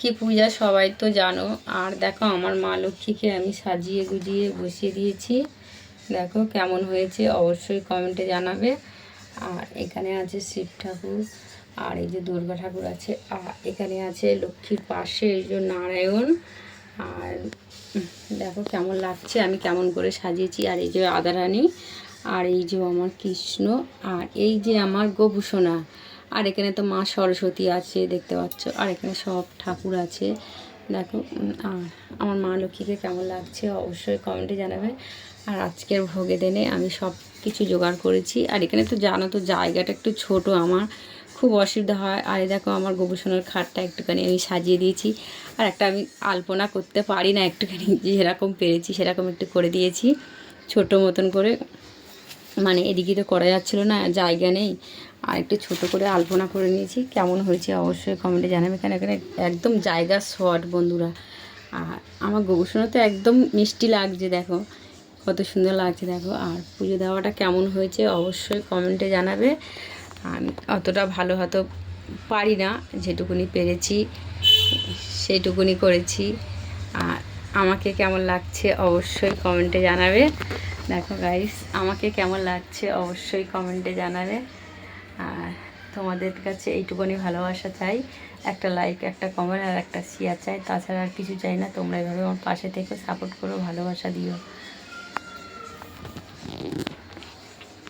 লক্ষ্মী পূজা সবাই তো জানো। আর দেখো আমার মা লক্ষ্মীকে আমি সাজিয়ে গুজিয়ে বসিয়ে দিয়েছি। দেখো কেমন হয়েছে অবশ্যই কমেন্টে জানাবে। আর এখানে আছে শিব ঠাকুর, আর এই যে দুর্গা ঠাকুর আছে, আর এখানে আছে লক্ষ্মীর পাশে এই যে নারায়ণ। আর দেখো কেমন লাগছে, আমি কেমন করে সাজিয়েছি। আর এই যে রাধারানী, আর এই যে আমার কৃষ্ণ, আর এই যে আমার গোভূষণা। আর এখানে তো মা সরস্বতী আছে দেখতে পাচ্ছ, আর এখানে সব ঠাকুর আছে দেখো। আর আমার মা লক্ষ্মীকে কেমন লাগছে অবশ্যই কমেন্টে জানাবে। আর আজকের ভোগে দিনে আমি সব কিছু জোগাড় করেছি। আর এখানে তো জানো তো জায়গাটা একটু ছোট, আমার খুব অসুবিধা হয়। আর এই দেখো আমার গোবুসোনার খাটটা একটুখানি আমি সাজিয়ে দিয়েছি। আর একটা আমি আলপনা করতে পারি না, একটুখানি যেরকম পেরেছি সেরকম একটু করে দিয়েছি ছোট মতন করে। মানে এদিকে তো করা যাচ্ছিলো না, জায়গা নেই। আর একটু ছোটো করে আলপনা করে নিয়েছি। কেমন হয়েছে অবশ্যই কমেন্টে জানাবে। এখানে এখানে একদম জায়গা শর্ট বন্ধুরা। আর আমার গোবুসোনা তো একদম মিষ্টি লাগছে, দেখো কত সুন্দর লাগছে দেখো। আর পুজো দেওয়াটা কেমন হয়েছে অবশ্যই কমেন্টে জানাবে। আমি অতটা ভালো হয়তো পারি না, যেটুকুনি পেরেছি সেইটুকুনি করেছি। আর আমাকে কেমন লাগছে অবশ্যই কমেন্টে জানাবে। দেখো গাইস আমাকে কেমন লাগছে অবশ্যই কমেন্টে জানাবে। আর তোমাদের কাছে এইটুকুনি ভালোবাসা চাই, একটা লাইক, একটা কমেন্ট আর একটা শেয়ার চাই। তাছাড়া আর কিছু চাই না। তোমরা এভাবে আমার পাশে থেকে সাপোর্ট করো, ভালোবাসা দিও।